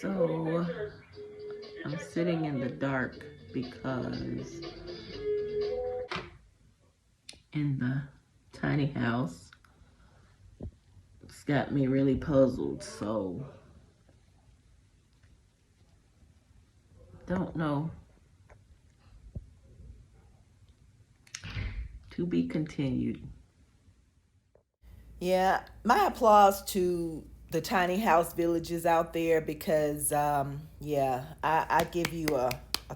So I'm sitting in the dark because in the tiny house, it's got me really puzzled. So don't know. To be continued. Yeah, my applause to the tiny house villages out there because, yeah, I give you a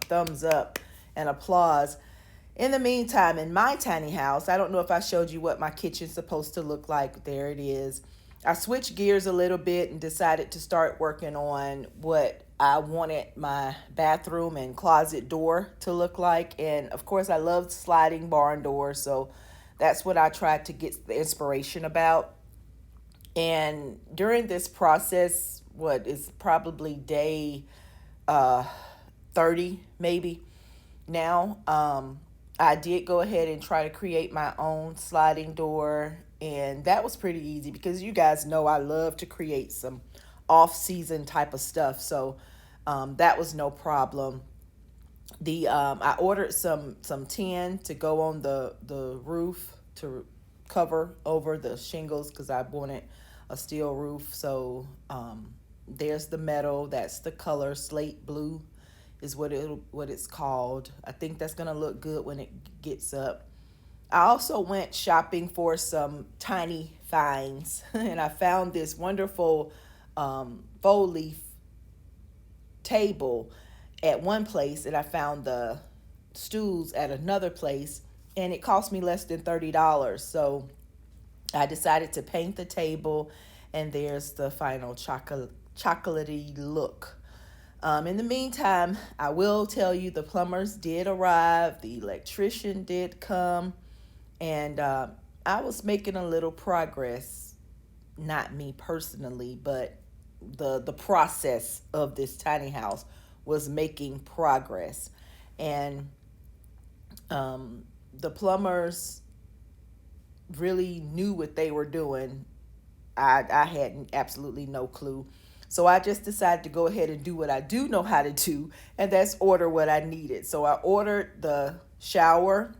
thumbs up and applause. In the meantime, in my tiny house, I don't know if I showed you what my kitchen's supposed to look like. There it is. I switched gears a little bit and decided to start working on what I wanted my bathroom and closet door to look like. And of course, I love sliding barn doors, so that's what I tried to get the inspiration about. And during this process, what is probably day uh, 30 maybe now, I did go ahead and try to create my own sliding door. And that was pretty easy because you guys know I love to create some off season type of stuff. So that was no problem. The I ordered some tin to go on the roof to cover over the shingles because I wanted a steel roof. So there's the metal. That's the color slate blue is what it's called. I think that's gonna look good when it gets up. I also went shopping for some tiny finds, and I found this wonderful faux leaf table at one place, and I found the stools at another place, and it cost me less than $30. So I decided to paint the table, and there's the final chocolatey look. In the meantime, I will tell you the plumbers did arrive, the electrician did come, and I was making a little progress. Not me personally, but the process of this tiny house was making progress. And the plumbers really knew what they were doing. I had absolutely no clue. So I just decided to go ahead and do what I do know how to do, and that's order what I needed. So I ordered the shower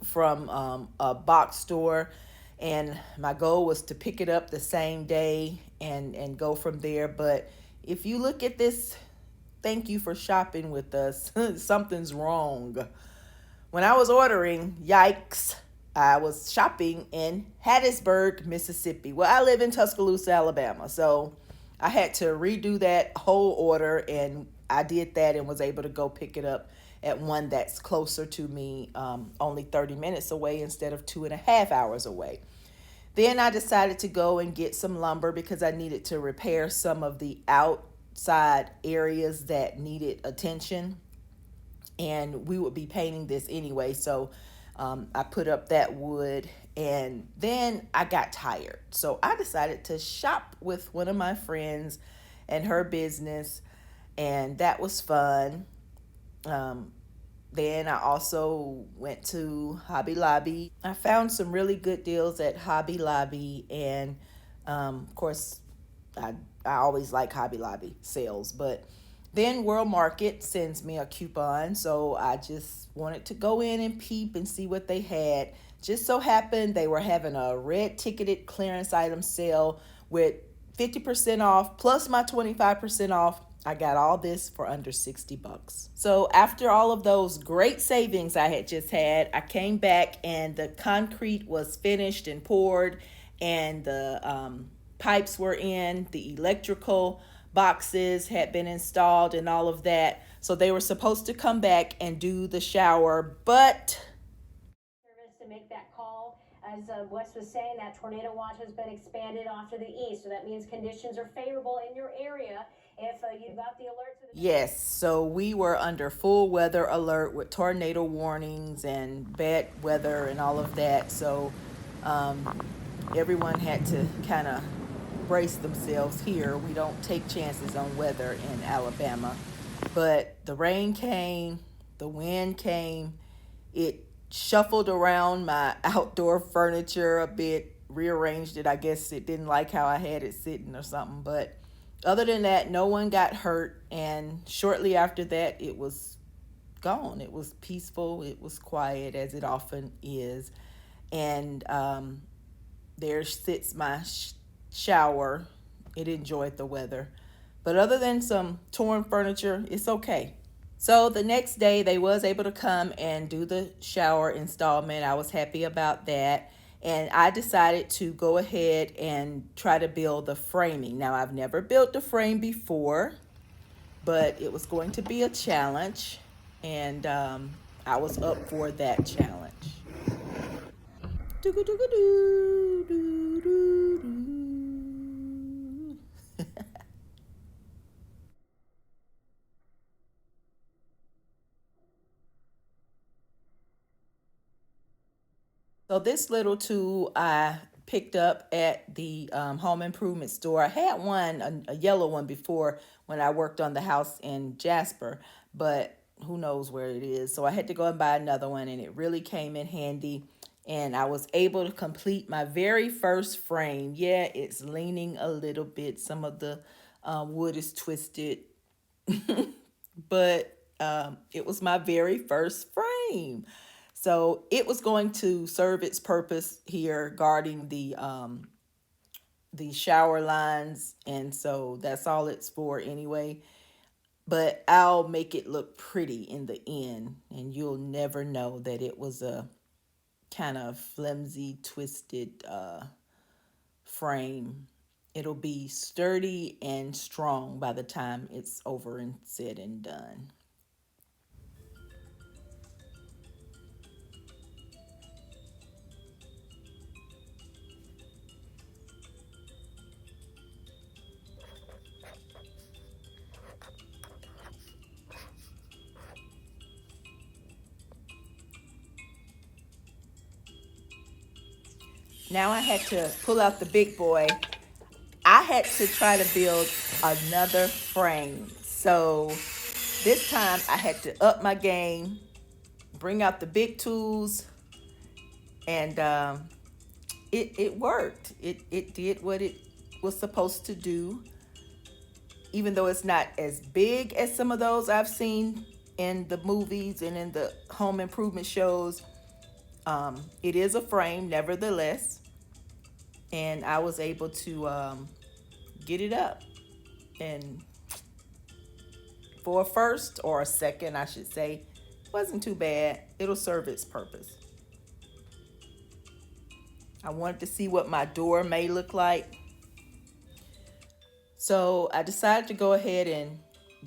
from a box store, and my goal was to pick it up the same day and go from there. But if you look at this, thank you for shopping with us. Something's wrong. When I was ordering, yikes, I was shopping in Hattiesburg, Mississippi. Well, I live in Tuscaloosa, Alabama. So I had to redo that whole order, and I did that and was able to go pick it up at one that's closer to me, only 30 minutes away instead of 2.5 hours away. Then I decided to go and get some lumber because I needed to repair some of the outside areas that needed attention. And we would be painting this anyway. So I put up that wood, and then I got tired. So I decided to shop with one of my friends and her business, and that was fun. Um, then I also went to Hobby Lobby. I found some really good deals at Hobby Lobby, and of course, I I always like Hobby Lobby sales, but then World Market sends me a coupon, so I just wanted to go in and peep and see what they had. Just so happened they were having a red ticketed clearance item sale with 50% off plus my 25% off. I got all this for under $60. So after all of those great savings I had just had, I came back and the concrete was finished and poured, and the pipes were in, the electrical boxes had been installed, and all of that. So they were supposed to come back and do the shower, but To make that call. As Wes was saying, that tornado watch has been expanded off to the east, so that means conditions are favorable in your area. If you got the alert to the yes, so we were under full weather alert with tornado warnings and bad weather and all of that. So everyone had to kind of brace themselves here. We don't take chances on weather in Alabama. But the rain came, the wind came, it shuffled around my outdoor furniture a bit, rearranged it. I guess it didn't like how I had it sitting or something, but Other than that, no one got hurt. And shortly after that, it was gone. It was peaceful. It was quiet, as it often is. And there sits my shower. It enjoyed the weather. But other than some torn furniture, it's okay. So the next day they was able to come and do the shower installment. I was happy about that. And I decided to go ahead and try to build the framing. Now, I've never built the frame before, but it was going to be a challenge. And I was up for that challenge. So this little tool I picked up at the home improvement store. I had one, a yellow one before when I worked on the house in Jasper, but who knows where it is. So I had to go and buy another one, and it really came in handy. And I was able to complete my very first frame. Yeah, it's leaning a little bit. Some of the wood is twisted, but it was my very first frame. So it was going to serve its purpose here, guarding the shower lines, and so that's all it's for anyway. But I'll make it look pretty in the end, and you'll never know that it was a kind of flimsy, twisted frame. It'll be sturdy and strong by the time it's over and said and done. Now I had to pull out the big boy. I had to try to build another frame. So this time I had to up my game, bring out the big tools, and it worked. It did what it was supposed to do, even though it's not as big as some of those I've seen in the movies and in the home improvement shows. It is a frame, nevertheless, and I was able to get it up. And for a first, or a second, I should say, wasn't too bad. It'll serve its purpose. I wanted to see what my door may look like. So I decided to go ahead and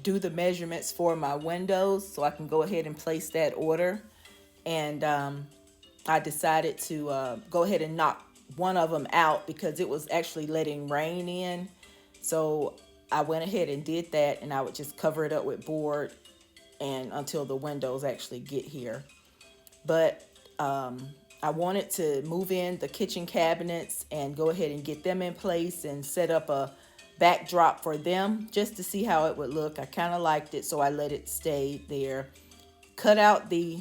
do the measurements for my windows so I can go ahead and place that order. And I decided to go ahead and knock one of them out because it was actually letting rain in. So I went ahead and did that, and I would just cover it up with board and until the windows actually get here. But I wanted to move in the kitchen cabinets and go ahead and get them in place and set up a backdrop for them just to see how it would look. I kind of liked it, so I let it stay there. Cut out the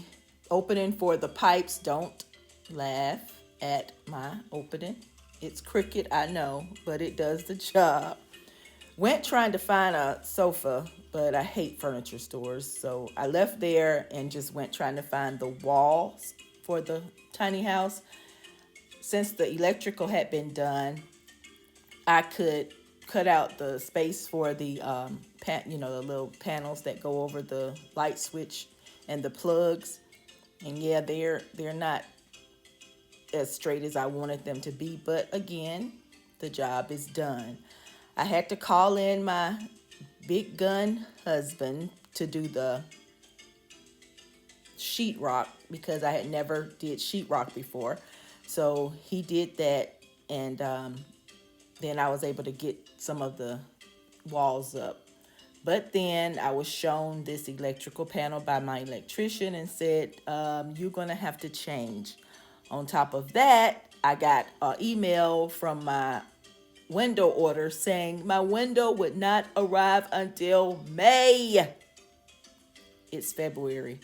opening for the pipes. Don't laugh at my opening. It's crooked, I know, but it does the job. Went trying to find a sofa, but I hate furniture stores. So I left there and just went trying to find the walls for the tiny house. Since the electrical had been done, I could cut out the space for the the little panels that go over the light switch and the plugs. And yeah, they're not as straight as I wanted them to be, but again, the job is done. I had to call in my big gun husband to do the sheetrock because I had never did sheetrock before. So he did that, and then I was able to get some of the walls up. But then I was shown this electrical panel by my electrician and said, you're going to have to change. On top of that, I got an email from my window order saying my window would not arrive until May. It's February.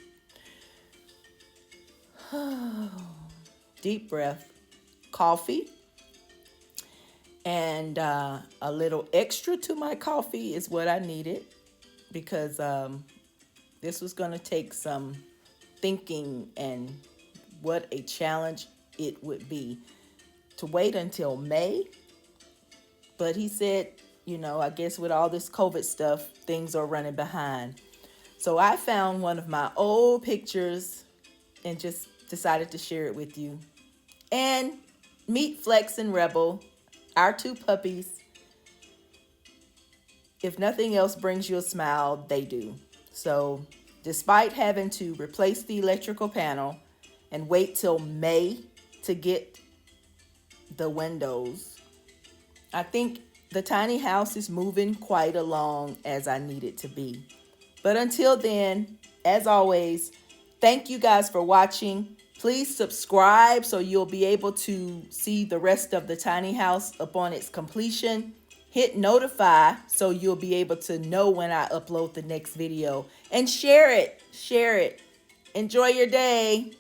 Deep breath. Coffee. And a little extra to my coffee is what I needed, because this was going to take some thinking, and what a challenge it would be to wait until May. But he said, I guess with all this COVID stuff, things are running behind. So I found one of my old pictures and just decided to share it with you. And meet Flex and Rebel, our two puppies. If nothing else brings you a smile, they do. So despite having to replace the electrical panel and wait till May to get the windows, I think the tiny house is moving quite along as I need it to be. But until then, as always, thank you guys for watching. Please subscribe so you'll be able to see the rest of the tiny house upon its completion. Hit notify so you'll be able to know when I upload the next video. And share it. Share it. Enjoy your day.